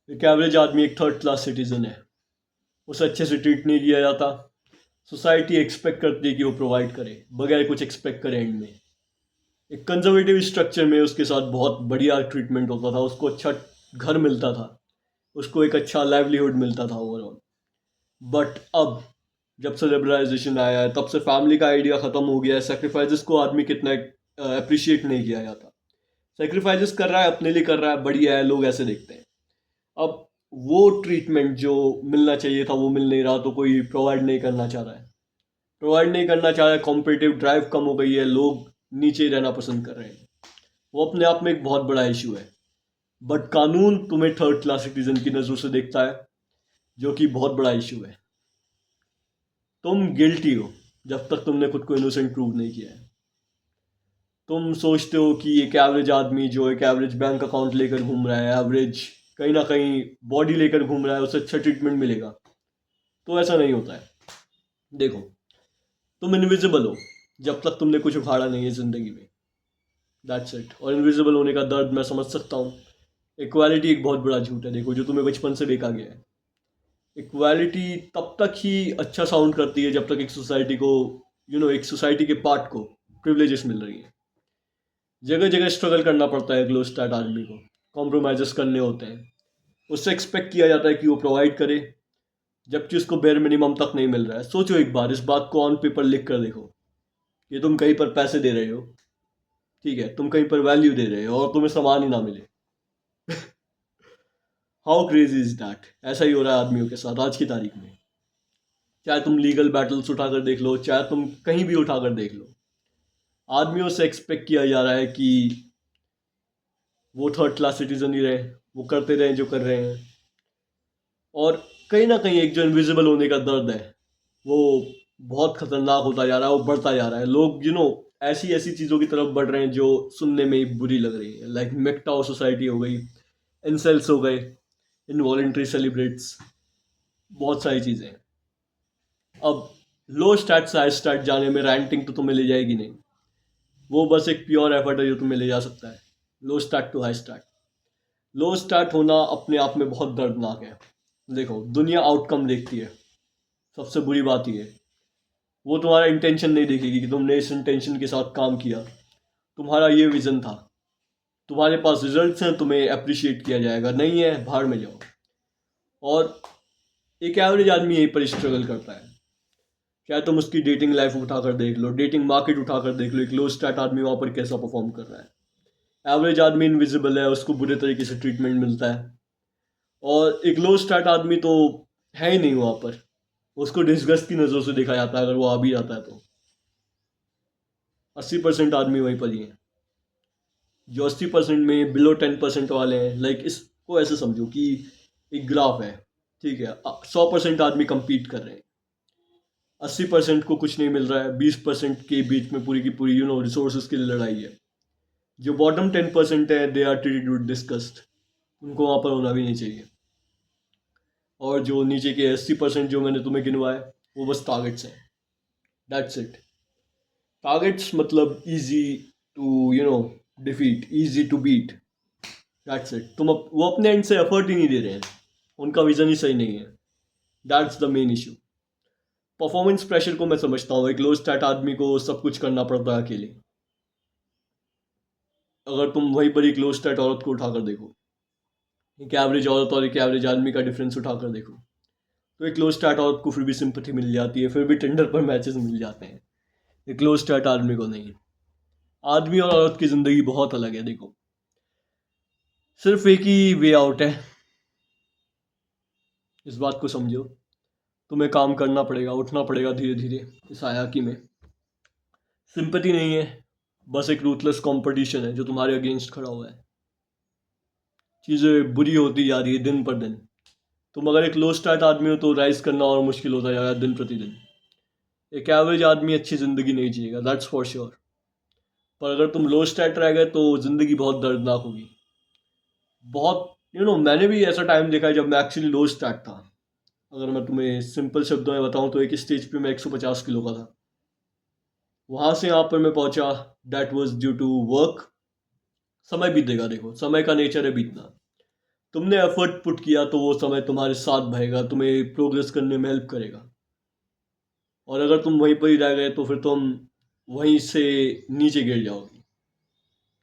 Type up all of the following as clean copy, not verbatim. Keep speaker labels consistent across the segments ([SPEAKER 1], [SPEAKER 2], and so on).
[SPEAKER 1] एक एवरेज आदमी एक थर्ड क्लास सिटीजन है, उसे अच्छे से ट्रीट नहीं किया जाता। सोसाइटी एक्सपेक्ट करती है कि वो प्रोवाइड करे बगैर कुछ एक्सपेक्ट करे। एंड में एक कंजर्वेटिव स्ट्रक्चर में उसके साथ बहुत बढ़िया ट्रीटमेंट होता था, उसको अच्छा घर मिलता था, उसको एक अच्छा लाइवलीहुड मिलता था ओवरऑल। बट अब जब से लिबरलाइजेशन आया है तब से फैमिली का आइडिया ख़त्म हो गया है। सेक्रीफाइसेस को आदमी कितना अप्रिशिएट नहीं किया जाता। सेक्रीफाइसेस कर रहा है, अपने लिए कर रहा है, बढ़िया है, लोग ऐसे देखते हैं। अब वो ट्रीटमेंट जो मिलना चाहिए था वो मिल नहीं रहा, तो कोई प्रोवाइड नहीं करना चाह रहा है। प्रोवाइड नहीं करना चाह रहा है, कॉम्पिटिटिव ड्राइव कम हो गई है, लोग नीचे ही रहना पसंद कर रहे हैं। वो अपने आप में एक बहुत बड़ा इशू है। बट कानून तुम्हें थर्ड क्लास सिटीजन की नज़रों से देखता है, जो कि बहुत बड़ा इशू है। तुम गिल्टी हो जब तक तुमने खुद को इनोसेंट प्रूव नहीं किया है। तुम सोचते हो कि एक एवरेज आदमी जो एक एवरेज बैंक अकाउंट लेकर घूम रहा है, एवरेज कहीं ना कहीं बॉडी लेकर घूम रहा है, उसे अच्छा ट्रीटमेंट मिलेगा। तो ऐसा नहीं होता है। देखो, तुम इनविजिबल हो जब तक तुमने कुछ उखाड़ा नहीं है ज़िंदगी में। That's it. और इनविजिबल होने का दर्द मैं समझ सकता हूँ। इक्वालिटी एक बहुत बड़ा झूठ है, देखो, जो तुम्हें बचपन से देखा गया है। इक्वालिटी तब तक ही अच्छा साउंड करती है जब तक एक सोसाइटी को, एक सोसाइटी के पार्ट को प्रिविलेजेस मिल रही है। जगह जगह स्ट्रगल करना पड़ता है ग्लो स्टार्ट आदमी को, कॉम्प्रोमाइज़ करने होते हैं। उससे एक्सपेक्ट किया जाता है कि वो प्रोवाइड करे, जबकि उसको बेयर मिनिमम तक नहीं मिल रहा है। सोचो एक बार, इस बात को ऑन पेपर लिख कर देखो कि तुम कहीं पर पैसे दे रहे हो, ठीक है, तुम कहीं पर वैल्यू दे रहे हो और तुम्हें सामान ही ना मिले। How crazy is that. ऐसा ही हो रहा है आदमियों के साथ आज की तारीख में। चाहे तुम लीगल बैटल्स उठाकर देख लो, चाहे तुम कहीं भी उठाकर देख लो, आदमियों से एक्सपेक्ट किया जा रहा है कि वो थर्ड क्लास सिटीजन ही रहे, वो करते रहे जो कर रहे हैं। और कहीं ना कहीं एक जो इनविजिबल होने का दर्द है, वो बहुत खतरनाक होता जा रहा है, वो बढ़ता जा रहा है। लोग ऐसी ऐसी चीज़ों की तरफ बढ़ रहे हैं जो सुनने में ही बुरी लग रही है, लाइक मेक्टाओ सोसाइटी हो गई, इंसेल्स हो गए, इनवॉलेंट्री सेलिब्रेट्स, बहुत सारी चीज़ें हैं। अब लो स्टार्ट से हाई स्टार्ट जाने में रैंटिंग तो तुम्हें ले जाएगी नहीं। वो बस एक प्योर एफर्ट है जो तुम्हें ले जा सकता है, low start to high start. Low start होना अपने आप में बहुत दर्दनाक है। देखो, दुनिया आउटकम देखती है, सबसे बुरी बात यह है। वो तुम्हारा इंटेंशन नहीं देखेगी कि तुमने इस इंटेंशन के साथ काम किया, तुम्हारा ये विजन था, तुम्हारे पास रिजल्ट्स हैं, तुम्हें अप्रिशिएट किया जाएगा। नहीं है, बाहर में जाओ। और एक एवरेज आदमी यहीं पर स्ट्रगल करता है। चाहे तुम उसकी डेटिंग लाइफ उठाकर देख लो, डेटिंग मार्केट उठाकर देख लो, एक लो स्टार्ट आदमी वहाँ पर कैसा परफॉर्म कर रहा है। एवरेज आदमी इनविजिबल है, उसको बुरे तरीके से ट्रीटमेंट मिलता है। और एक लो स्टार्ट आदमी तो है ही नहीं वहाँ पर, उसको डिस्गस्ट की नज़रों से देखा जाता है अगर वो आ भी जाता है तो। 80% आदमी वहीं पर ही हैं। जो 80% में बिलो 10% वाले हैं, लाइक इसको ऐसे समझो कि एक ग्राफ है, ठीक है, 100% आदमी compete कर रहे हैं, 80% को कुछ नहीं मिल रहा है, 20% के बीच में पूरी की पूरी रिसोर्सेज की लड़ाई है। जो बॉटम 10% है, they are treated with disgust, उनको वहाँ पर होना भी नहीं चाहिए। और जो नीचे के 80% जो मैंने तुम्हें गिनवाए, वो बस टारगेट्स हैं। That's it. टारगेट्स मतलब easy to defeat, easy to beat. That's it. वो अपने एंड से एफर्ट ही नहीं दे रहे हैं, उनका विजन ही सही नहीं है। That's the main issue. Performance pressure को मैं समझता हूँ, एक लो स्टैट आदमी को सब कुछ करना पड़ता है अकेले। अगर तुम वहीं पर एक लो स्टैट औरत को उठाकर देखो, एक एवरेज औरत और एक एवरेज आदमी का डिफरेंस उठाकर देखो, तो एक लो स्टैट औरत को फिर भी सिंपथी मिल जाती है, फिर भी टेंडर पर मैचेस मिल जाते हैं। एक लो स्टैट आदमी को नहीं। आदमी और औरत की ज़िंदगी बहुत अलग है। देखो, सिर्फ एक ही वे आउट है, इस बात को समझो। तुम्हें काम करना पड़ेगा, उठना पड़ेगा धीरे धीरे इस हायरार्की में। सिंपैथी नहीं है, बस एक रूथलेस कंपटीशन है जो तुम्हारे अगेंस्ट खड़ा हुआ है। चीज़ें बुरी होती जा रही है दिन पर दिन। तुम अगर एक लो स्टार्ट आदमी हो तो राइज करना और मुश्किल होता जा रहा है दिन प्रतिदिन। एक एवरेज आदमी अच्छी ज़िंदगी नहीं जिएगा, दैट्स फॉर श्योर। पर अगर तुम लो स्टार्ट रह गए तो ज़िंदगी बहुत दर्दनाक होगी। बहुत, मैंने भी ऐसा टाइम देखा है जब मैं एक्चुअली लो स्टार्ट था। अगर मैं तुम्हें सिंपल शब्दों में बताऊं तो एक स्टेज पे मैं 150 किलो का था। वहां से यहाँ पर मैं पहुंचा, that was due to work. समय बीतेगा, देखो, समय का नेचर है बीतना। तुमने एफर्ट पुट किया तो वो समय तुम्हारे साथ बहेगा, तुम्हें प्रोग्रेस करने में हेल्प करेगा। और अगर तुम वहीं पर ही रह गए तो फिर तुम वहीं से नीचे गिर जाओगे।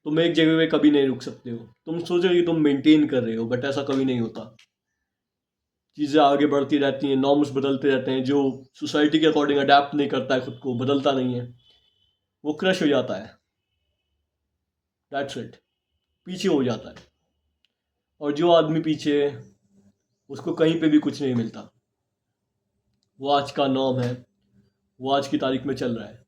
[SPEAKER 1] तुम एक जगह पे कभी नहीं रुक सकते हो। तुम सोचोगे कि तुम मेंटेन कर रहे हो, बट ऐसा कभी नहीं होता। चीज़ें आगे बढ़ती रहती हैं, नॉर्म्स बदलते रहते हैं। जो सोसाइटी के अकॉर्डिंग अडेप्ट नहीं करता है, खुद को बदलता नहीं है, वो क्रश हो जाता है। दैट्स इट, पीछे हो जाता है। और जो आदमी पीछे है उसको कहीं पे भी कुछ नहीं मिलता। वो आज का नॉर्म है, वो आज की तारीख में चल रहा है।